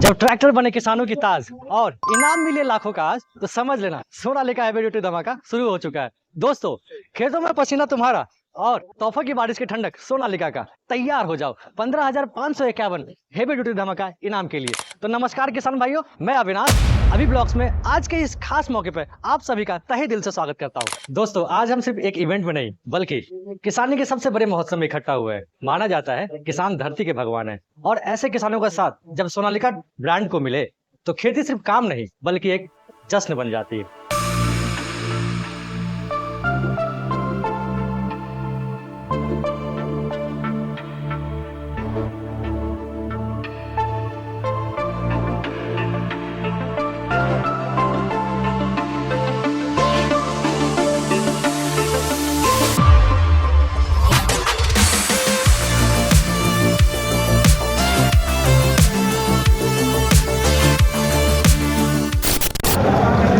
जब ट्रैक्टर बने किसानों की ताज और इनाम मिले लाखों का आज, तो समझ लेना सोनालिका हैवी ड्यूटी धमाका शुरू हो चुका है। दोस्तों, खेतों में पसीना तुम्हारा और तोहफा की बारिश की ठंडक सोनालिका का। तैयार हो जाओ 15,551 हैवी ड्यूटी धमाका इनाम के लिए। तो नमस्कार किसान भाइयों, मैं अविनाश अभी ब्लॉग्स में आज के इस खास मौके पर आप सभी का तहे दिल से स्वागत करता हूँ। दोस्तों, आज हम सिर्फ एक इवेंट में नहीं बल्कि किसानी के सबसे बड़े महोत्सव में इकट्ठा हुए हैं। माना जाता है किसान धरती के भगवान है, और ऐसे किसानों का साथ जब सोनालिका ब्रांड को मिले तो खेती सिर्फ काम नहीं बल्कि एक जश्न बन जाती है।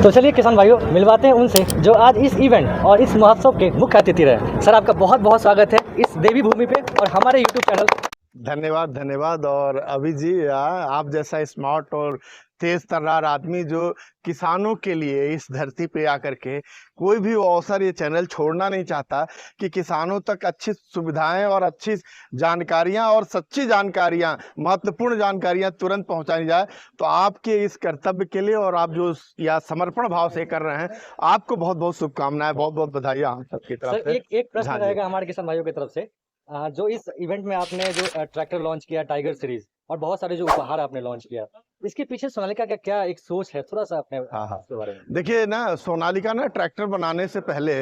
तो चलिए किसान भाइयों, मिलवाते हैं उनसे जो आज इस इवेंट और इस महोत्सव के मुख्य अतिथि रहे। सर, आपका बहुत बहुत स्वागत है इस देवी भूमि पे और हमारे यूट्यूब चैनल। धन्यवाद। और अभी जी आप जैसा स्मार्ट और तेज तर्रार आदमी जो किसानों के लिए इस धरती पे आकर के कोई भी अवसर ये चैनल छोड़ना नहीं चाहता कि किसानों तक अच्छी सुविधाएं और अच्छी जानकारियां और सच्ची जानकारियां, महत्वपूर्ण जानकारियां तुरंत पहुंचाई जाए। तो आपके इस कर्तव्य के लिए और आप जो या समर्पण भाव से कर रहे हैं, आपको बहुत बहुत शुभकामनाएं, बहुत बहुत बधाई हम सबकी तरफ सर, से। एक प्रश्न रहेगा हमारे किसान भाइयों की तरफ से। जो इस इवेंट में आपने जो ट्रैक्टर लॉन्च किया टाइगर सीरीज और बहुत सारे जो उपहार आपने लॉन्च किया, इसके पीछे सोनालिका का क्या एक सोच है, थोड़ा सा अपने इसके बारे में। देखिए ना, सोनालिका ना ट्रैक्टर बनाने से पहले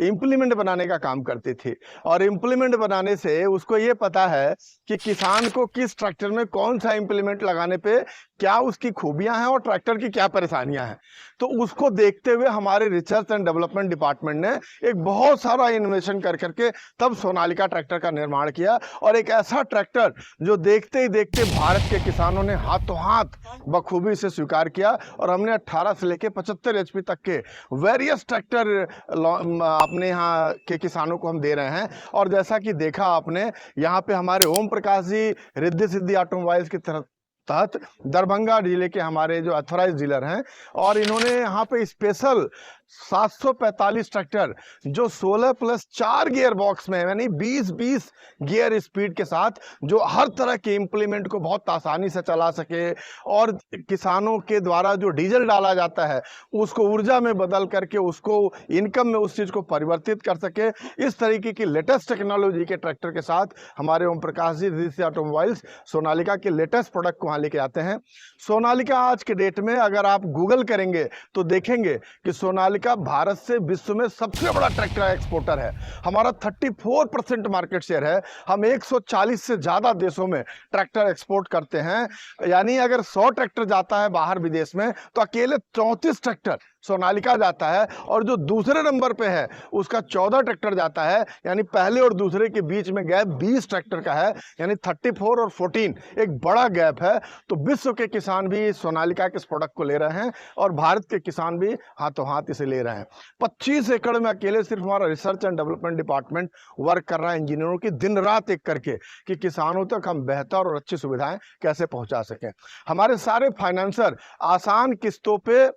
इम्प्लीमेंट बनाने का काम करती थी, और इम्प्लीमेंट बनाने से उसको ये पता है कि किसान को किस ट्रैक्टर में कौन सा इम्प्लीमेंट लगाने पे क्या उसकी खूबियां हैं और ट्रैक्टर की क्या परेशानियां हैं। तो उसको देखते हुए हमारे रिसर्च एंड डेवलपमेंट डिपार्टमेंट ने एक बहुत सारा इन्वेस्टमेंट कर करके तब सोनालिका ट्रैक्टर का निर्माण किया, और एक ऐसा ट्रैक्टर जो देखते ही देखते भारत के किसानों ने हाथों हाथ बखूबी से स्वीकार किया। और हमने 18 से लेके 75 HP तक के वेरियस ट्रैक्टर अपने यहाँ के किसानों को हम दे रहे हैं। और जैसा कि देखा आपने, यहाँ पे हमारे ओम प्रकाश जी रिद्धि सिद्धि ऑटोमोबाइल्स की तहत दरभंगा जिले के हमारे जो अथोराइज डीलर हैं, और इन्होंने यहाँ पे स्पेशल 745 ट्रैक्टर जो 16+4 गियर बॉक्स में, यानी 20-20 गियर स्पीड के साथ, जो हर तरह के इम्प्लीमेंट को बहुत आसानी से चला सके, और किसानों के द्वारा जो डीजल डाला जाता है उसको ऊर्जा में बदल करके उसको इनकम में उस चीज़ को परिवर्तित कर सके। इस तरीके की लेटेस्ट टेक्नोलॉजी के ट्रैक्टर के साथ हमारे ओम प्रकाश जी रिद्धि ऑटोमोबाइल्स सोनालिका के लेटेस्ट प्रोडक्ट को वहाँ लेके आते हैं। सोनालिका आज के डेट में अगर आप गूगल करेंगे तो देखेंगे कि सोनालिका भारत से विश्व में सबसे बड़ा ट्रैक्टर एक्सपोर्टर है। हमारा 34% मार्केट शेयर है। हम 140 से ज़्यादा देशों में ट्रैक्टर एक्सपोर्ट करते हैं। यानी अगर 100 ट्रैक्टर जाता है बाहर विदेश में, तो अकेले 34 ट्रैक्टर सोनालिका जाता है, और जो दूसरे नंबर पे है उसका 14 ट्रैक्टर जाता है। यानी पहले और दूसरे के बीच में गैप 20 ट्रैक्टर का है, यानी 34 और 14 एक बड़ा गैप है। तो विश्व के किसान भी सोनालिका के इस प्रोडक्ट को ले रहे हैं, और भारत के किसान भी हाथों हाथ इसे ले रहे हैं। 25 एकड़ में अकेले सिर्फ हमारा research and development department work कर रहा है, इंजीनियरों की दिन रात एक करके, कि किसानों तक हम बेहतर और अच्छी सुविधाएं कैसे पहुंचा सकें। हमारे सारे फाइनेंसर आसान किस्तों पे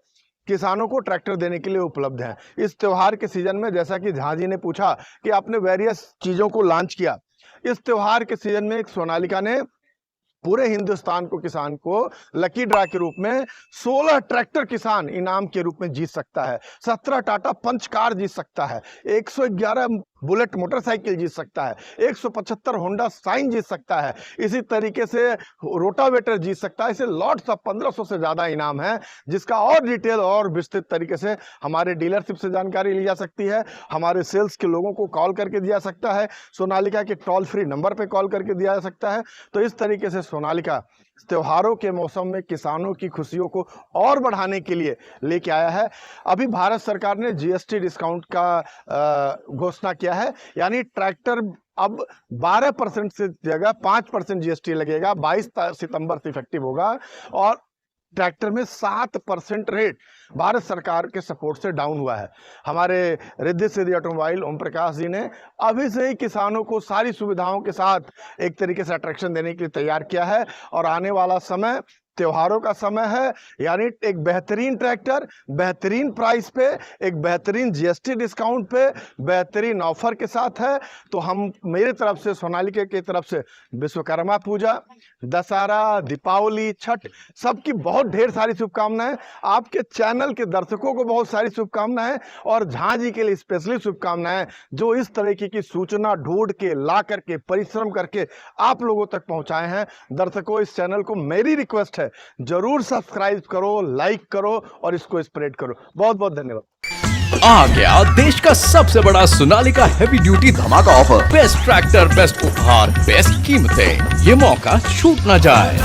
किसानों को ट्रैक्टर देने के लिए उपलब्ध हैं। इस त्योहार के सीजन में, जैसा कि झा जी ने पूछा कि आपने वेरियस चीज़ों को लॉन्च किया, इस त्योहार के सीजन में एक सोनालिका ने पूरे हिंदुस्तान को किसान को लकी ड्रा के रूप में 16 ट्रैक्टर किसान इनाम के रूप में जीत सकता है, 17 टाटा पंच कार जीत सकता है, 111 बुलेट मोटरसाइकिल जीत सकता है, 175 होंडा साइन जीत सकता है, इसी तरीके से रोटावेटर जीत सकता है। इसे लॉट्स ऑफ 1500 से ज़्यादा इनाम है, जिसका और डिटेल और विस्तृत तरीके से हमारे डीलरशिप से जानकारी ली जा सकती है, हमारे सेल्स के लोगों को कॉल करके दिया सकता है, सोनालिका के टोल फ्री नंबर पे कॉल करके दिया जा सकता है। तो इस तरीके से सोनालिका त्योहारों के मौसम में किसानों की खुशियों को और बढ़ाने के लिए लेके आया है। अभी भारत सरकार ने जीएसटी डिस्काउंट का घोषणा किया है, यानी ट्रैक्टर अब 12% से जगह 5% जीएसटी लगेगा, 22 सितंबर से इफेक्टिव होगा, और ट्रैक्टर में 7% रेट भारत सरकार के सपोर्ट से डाउन हुआ है। हमारे रिद्धि सिद्धि ऑटोमोबाइल ओम प्रकाश जी ने अभी से ही किसानों को सारी सुविधाओं के साथ एक तरीके से अट्रैक्शन देने के लिए तैयार किया है, और आने वाला समय त्योहारों का समय है, यानी एक बेहतरीन ट्रैक्टर बेहतरीन प्राइस पे, एक बेहतरीन जीएसटी डिस्काउंट पे, बेहतरीन ऑफर के साथ है। तो हम मेरे तरफ से, सोनालिका की तरफ से विश्वकर्मा पूजा, दशहरा, दीपावली, छठ सबकी बहुत ढेर सारी शुभकामनाएं। आपके चैनल के दर्शकों को बहुत सारी शुभकामनाएं और झांझी के लिए स्पेशली शुभकामनाएं, जो इस तरीके की सूचना ढूंढ के ला करके परिश्रम करके आप लोगों तक पहुंचाए हैं। दर्शकों, इस चैनल को मेरी रिक्वेस्ट है, जरूर सब्सक्राइब करो, लाइक करो और इसको स्प्रेड करो। बहुत बहुत धन्यवाद। आ गया देश का सबसे बड़ा सोनालिका हेवी ड्यूटी धमाका ऑफर। बेस्ट ट्रैक्टर, बेस्ट उपहार, बेस्ट कीमतें, ये मौका छूट ना जाए।